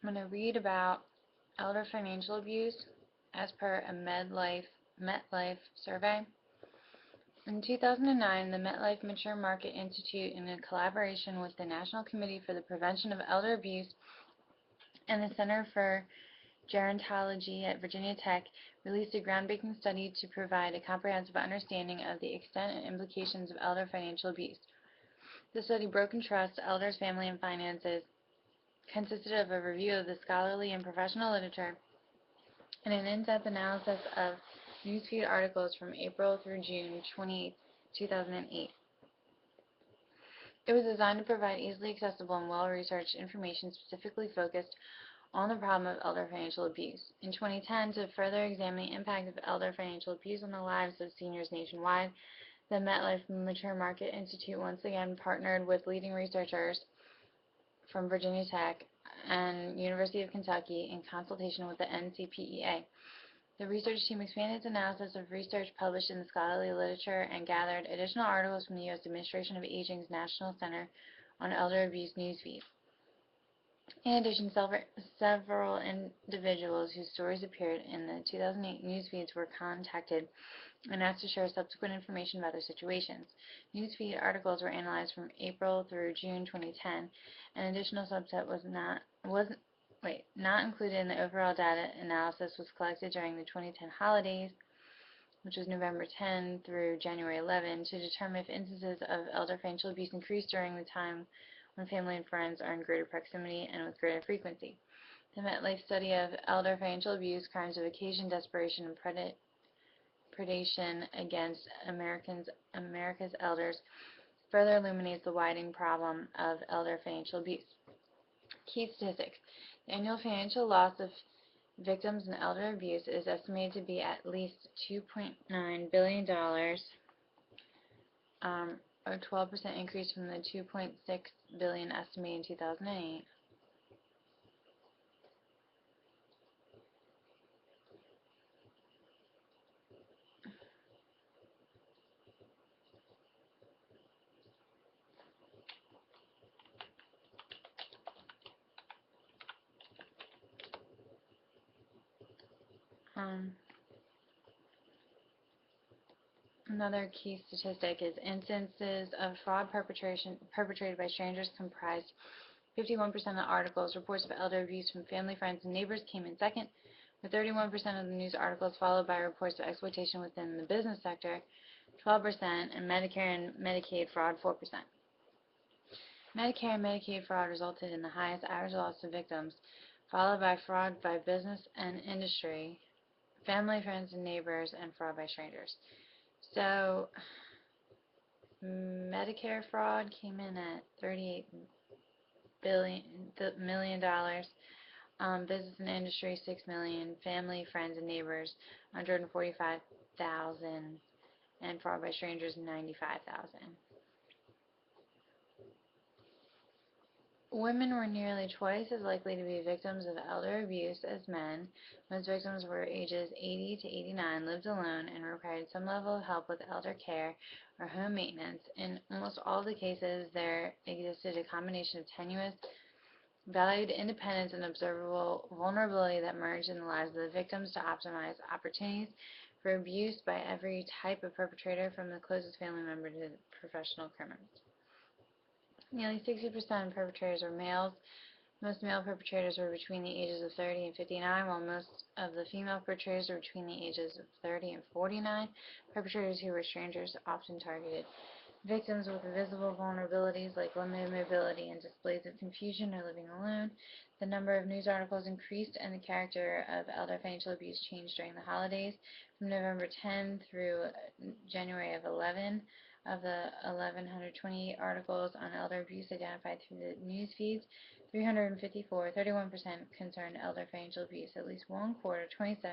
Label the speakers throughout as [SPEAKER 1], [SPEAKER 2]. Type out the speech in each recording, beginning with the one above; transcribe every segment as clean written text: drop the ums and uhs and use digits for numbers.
[SPEAKER 1] I'm going to read about elder financial abuse as per a MetLife survey. In 2009, the MetLife Mature Market Institute, in a collaboration with the National Committee for the Prevention of Elder Abuse and the Center for Gerontology at Virginia Tech, released a groundbreaking study to provide a comprehensive understanding of the extent and implications of elder financial abuse. The study, Broken Trust, Elders, Family, and Finances, consisted of a review of the scholarly and professional literature and an in-depth analysis of newsfeed articles from April through June 28, 2008. It was designed to provide easily accessible and well-researched information specifically focused on the problem of elder financial abuse. In 2010, to further examine the impact of elder financial abuse on the lives of seniors nationwide, the MetLife Mature Market Institute once again partnered with leading researchers from Virginia Tech and University of Kentucky in consultation with the NCPEA. The research team expanded its analysis of research published in the scholarly literature and gathered additional articles from the U.S. Administration of Aging's National Center on Elder Abuse newsfeed. In addition, several individuals whose stories appeared in the 2008 newsfeeds were contacted and asked to share subsequent information about their situations. Newsfeed articles were analyzed from April through June 2010. An additional subset not included in the overall data analysis was collected during the 2010 holidays, which was November 10 through January 11, to determine if instances of elder financial abuse increased during the time when family and friends are in greater proximity and with greater frequency. The MetLife study of elder financial abuse, crimes of occasion, desperation, and predation against America's elders further illuminates the widening problem of elder financial abuse. Key statistics. The annual financial loss of victims in elder abuse is estimated to be at least $2.9 billion, a 12% increase from the $2.6 billion estimated in 2008. Another key statistic is instances of fraud perpetrated by strangers comprised 51% of the articles. Reports of elder abuse from family, friends, and neighbors came in second, with 31% of the news articles, followed by reports of exploitation within the business sector, 12%, and Medicare and Medicaid fraud, 4%. Medicare and Medicaid fraud resulted in the highest average loss to victims, followed by fraud by business and industry, family, friends, and neighbors, and fraud by strangers. So, Medicare fraud came in at $38 million. Business and industry, $6 million. Family, friends, and neighbors, $145,000, and fraud by strangers, $95,000. Women were nearly twice as likely to be victims of elder abuse as men. Most victims were ages 80 to 89, lived alone, and required some level of help with elder care or home maintenance. In almost all the cases, there existed a combination of tenuous, valued independence and observable vulnerability that merged in the lives of the victims to optimize opportunities for abuse by every type of perpetrator, from the closest family member to professional criminals. Nearly 60% of perpetrators were males. Most male perpetrators were between the ages of 30 and 59, while most of the female perpetrators were between the ages of 30 and 49. Perpetrators who were strangers often targeted victims with visible vulnerabilities like limited mobility and displays of confusion or living alone. The number of news articles increased, and the character of elder financial abuse changed during the holidays. From November 10 through January of 11, of the 1,128 articles on elder abuse identified through the news feeds, 354, 31%, concerned elder financial abuse. At least one quarter, 27%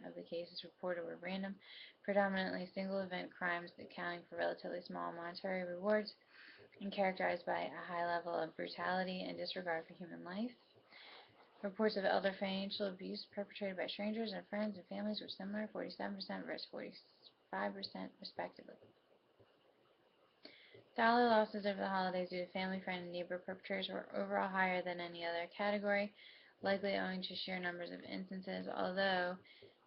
[SPEAKER 1] of the cases reported were random, predominantly single-event crimes accounting for relatively small monetary rewards and characterized by a high level of brutality and disregard for human life. Reports of elder financial abuse perpetrated by strangers and friends and families were similar, 47% versus 45%, respectively. Dollar losses over the holidays due to family, friend, and neighbor perpetrators were overall higher than any other category. likely owing to sheer numbers of instances. Although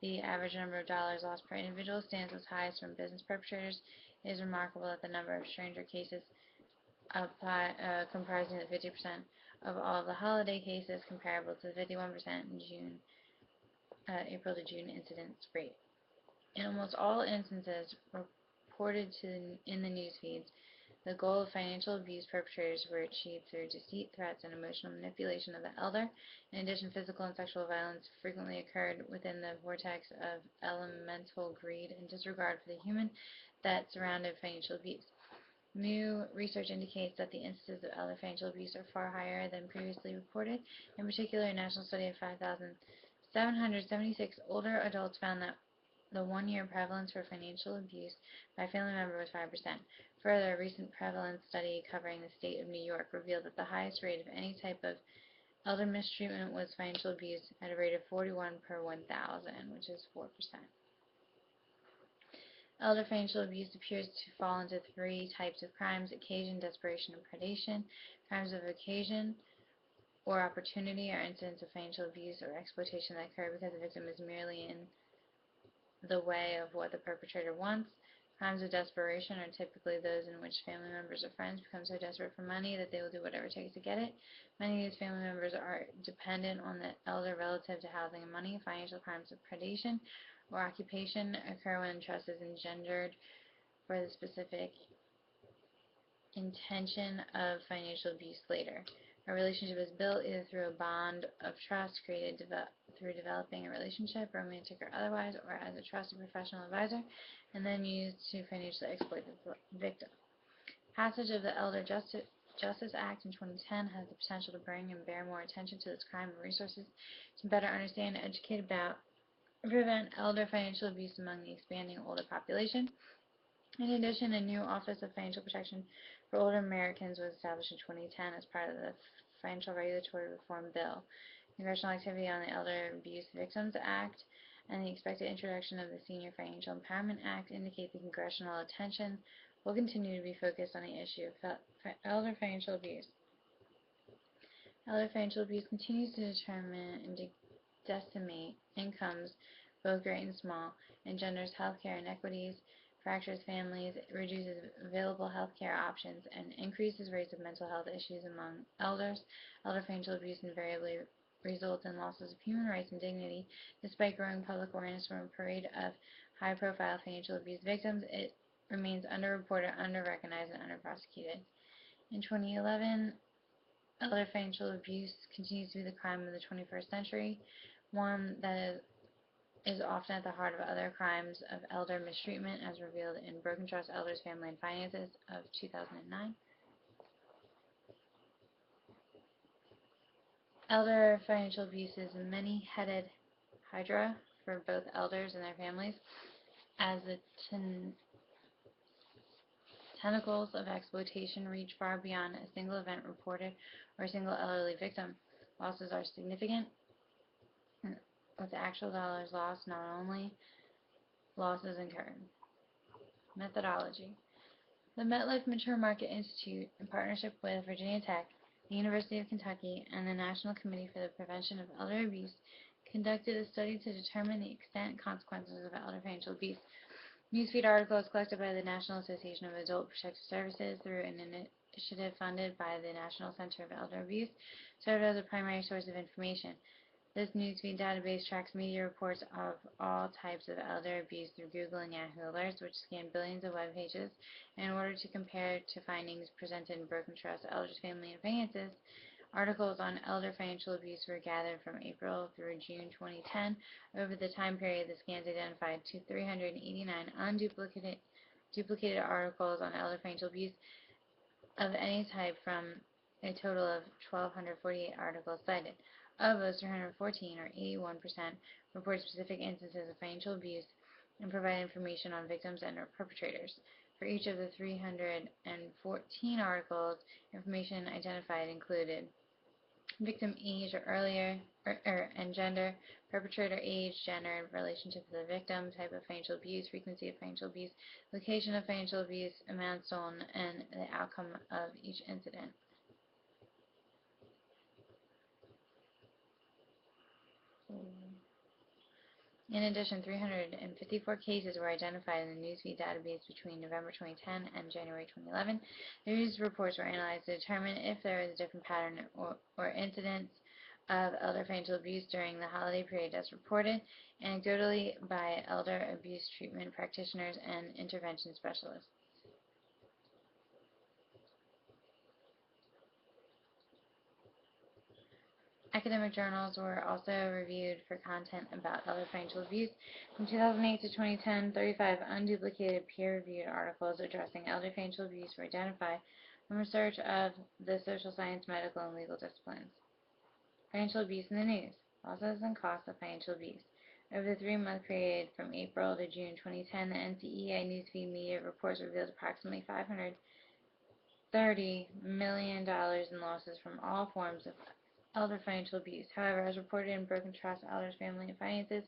[SPEAKER 1] the average number of dollars lost per individual stands as highest from business perpetrators, it is remarkable that the number of stranger cases comprising the 50% of all of the holiday cases, comparable to the 51% in April to June incidence rate. In almost all instances reported in the news feeds, the goal of financial abuse perpetrators were achieved through deceit, threats, and emotional manipulation of the elder. In addition, physical and sexual violence frequently occurred within the vortex of elemental greed and disregard for the human that surrounded financial abuse. New research indicates that the instances of elder financial abuse are far higher than previously reported. In particular, a national study of 5,776 older adults found that the one-year prevalence for financial abuse by a family member was 5%. Further, a recent prevalence study covering the state of New York revealed that the highest rate of any type of elder mistreatment was financial abuse at a rate of 41 per 1,000, which is 4%. Elder financial abuse appears to fall into three types of crimes: occasion, desperation, and predation. Crimes of occasion or opportunity are incidents of financial abuse or exploitation that occur because the victim is merely in the way of what the perpetrator wants. Crimes of desperation are typically those in which family members or friends become so desperate for money that they will do whatever it takes to get it. Many of these family members are dependent on the elder relative to housing and money. Financial crimes of predation or occupation occur when trust is engendered for the specific intention of financial abuse later. A relationship is built either through a bond of trust created through developing a relationship, romantic or otherwise, or as a trusted professional advisor, and then used to financially exploit the victim. Passage of the Elder Justice Act in 2010 has the potential to bring and bear more attention to this crime and resources to better understand and educate about and prevent elder financial abuse among the expanding older population. In addition, a new Office of Financial Protection for Older Americans was established in 2010 as part of the Financial Regulatory Reform Bill. Congressional activity on the Elder Abuse Victims Act and the expected introduction of the Senior Financial Empowerment Act indicate the congressional attention will continue to be focused on the issue of elder financial abuse. Elder financial abuse continues to determine and decimate incomes, both great and small, engenders healthcare inequities, fractures families, reduces available healthcare options, and increases rates of mental health issues among elders. Elder financial abuse invariably results in losses of human rights and dignity. Despite growing public awareness from a parade of high-profile financial abuse victims, it remains underreported, underrecognized, and underprosecuted. In 2011, elder financial abuse continues to be the crime of the 21st century, one that is often at the heart of other crimes of elder mistreatment, as revealed in Broken Trust, Elders, Family, and Finances of 2009. Elder financial abuse is a many-headed hydra for both elders and their families, as the tentacles of exploitation reach far beyond a single event reported or a single elderly victim. Losses are significant, with actual dollars lost, not only losses incurred. Methodology. The MetLife Mature Market Institute, in partnership with Virginia Tech, the University of Kentucky, and the National Committee for the Prevention of Elder Abuse, conducted a study to determine the extent and consequences of elder financial abuse. Newsfeed articles collected by the National Association of Adult Protective Services through an initiative funded by the National Center of Elder Abuse served as a primary source of information. This newsfeed database tracks media reports of all types of elder abuse through Google and Yahoo alerts, which scan billions of web pages. In order to compare to findings presented in Broken Trust, Elders, Family, and Finances, articles on elder financial abuse were gathered from April through June 2010. Over the time period, the scans identified 389 duplicated articles on elder financial abuse of any type from a total of 1,248 articles cited. Of those, 314, or 81%, report specific instances of financial abuse and provide information on victims and perpetrators. For each of the 314 articles, information identified included victim age or earlier and gender, perpetrator age, gender, and relationship to the victim, type of financial abuse, frequency of financial abuse, location of financial abuse, amount stolen, and the outcome of each incident. In addition, 354 cases were identified in the newsfeed database between November 2010 and January 2011. The news reports were analyzed to determine if there was a different pattern or incidence of elder financial abuse during the holiday period as reported anecdotally by elder abuse treatment practitioners and intervention specialists. Academic journals were also reviewed for content about elder financial abuse. From 2008 to 2010, 35 unduplicated peer-reviewed articles addressing elder financial abuse were identified from research of the social science, medical, and legal disciplines. Financial abuse in the news. Losses and costs of financial abuse. Over the 3-month period from April to June 2010, the NCEA newsfeed media reports revealed approximately $530 million in losses from all forms of elder financial abuse. However, as reported in Broken Trust, Elders, Family, and Finances,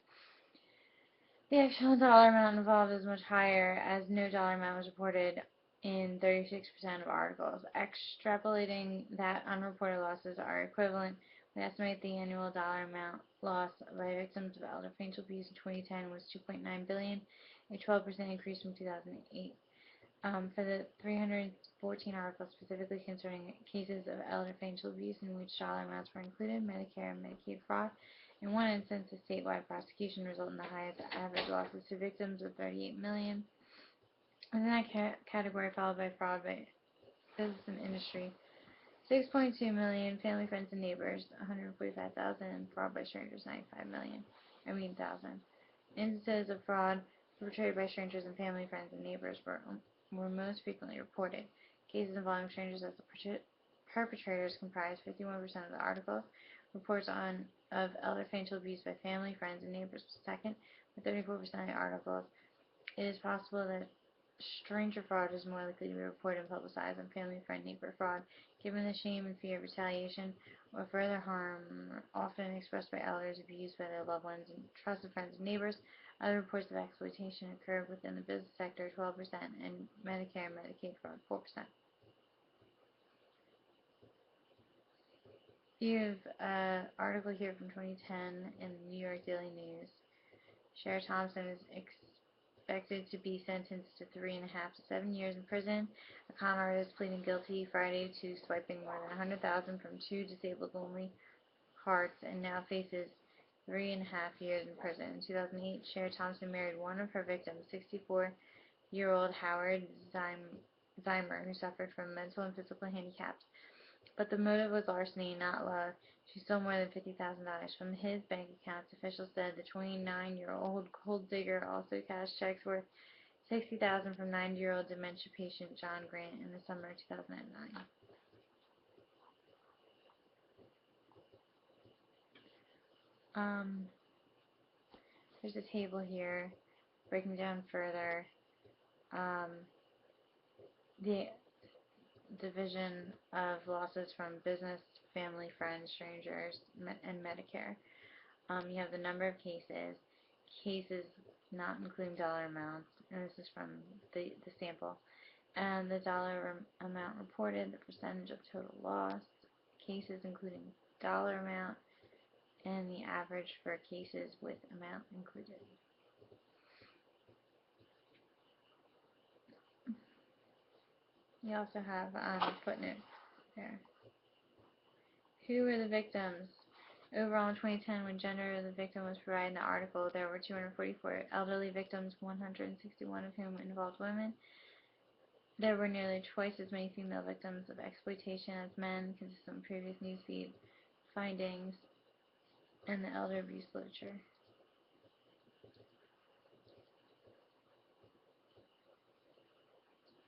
[SPEAKER 1] the actual dollar amount involved is much higher, as no dollar amount was reported in 36% of articles. Extrapolating that unreported losses are equivalent, we estimate the annual dollar amount loss by victims of elder financial abuse in 2010 was $2.9 billion, a 12% increase from 2008. For the 314 articles specifically concerning cases of elder financial abuse in which dollar amounts were included, Medicare and Medicaid fraud, in one instance, a statewide prosecution resulted in the highest average losses to victims of $38 million. Within that category, followed by fraud by business and industry, $6.2 million, family, friends, and neighbors, $145,000, and fraud by strangers, $95,000. Instances of fraud perpetrated by strangers and family, friends, and neighbors were most frequently reported. Cases involving strangers as the perpetrators comprised 51% of the articles. Reports of elder financial abuse by family, friends, and neighbors was second, with 34% of the articles. It is possible that stranger fraud is more likely to be reported and publicized than family, friend, neighbor fraud, given the shame and fear of retaliation or further harm often expressed by elders abused by their loved ones and trusted friends and neighbors. Other reports of exploitation occurred within the business sector, 12%, and Medicare and Medicaid fraud, 4%. You have an article here from 2010 in the New York Daily News. Sheriff Thompson is expected to be sentenced to 3.5 to 7 years in prison. A con artist pleading guilty Friday to swiping more than $100,000 from 2 disabled-only cards and now faces 3.5 years in prison. In 2008, Sheriff Thompson married one of her victims, 64-year-old Howard Zeimer, who suffered from mental and physical handicaps. But the motive was larceny, not love. She stole more than $50,000 from his bank accounts. Officials said the 29-year-old gold digger also cashed checks worth $60,000 from 90-year-old dementia patient John Grant in the summer of 2009. There's a table here breaking down further the division of losses from business, family, friends, strangers, and Medicare. You have the number of cases not including dollar amounts, and this is from the sample, and the dollar amount reported, the percentage of total loss, cases including dollar amount, and the average for cases with amount included. You also have a footnote there. Who were the victims? Overall, in 2010, when gender of the victim was provided in the article, there were 244 elderly victims, 161 of whom involved women. There were nearly twice as many female victims of exploitation as men, consistent with previous newsfeed findings and the elder abuse literature.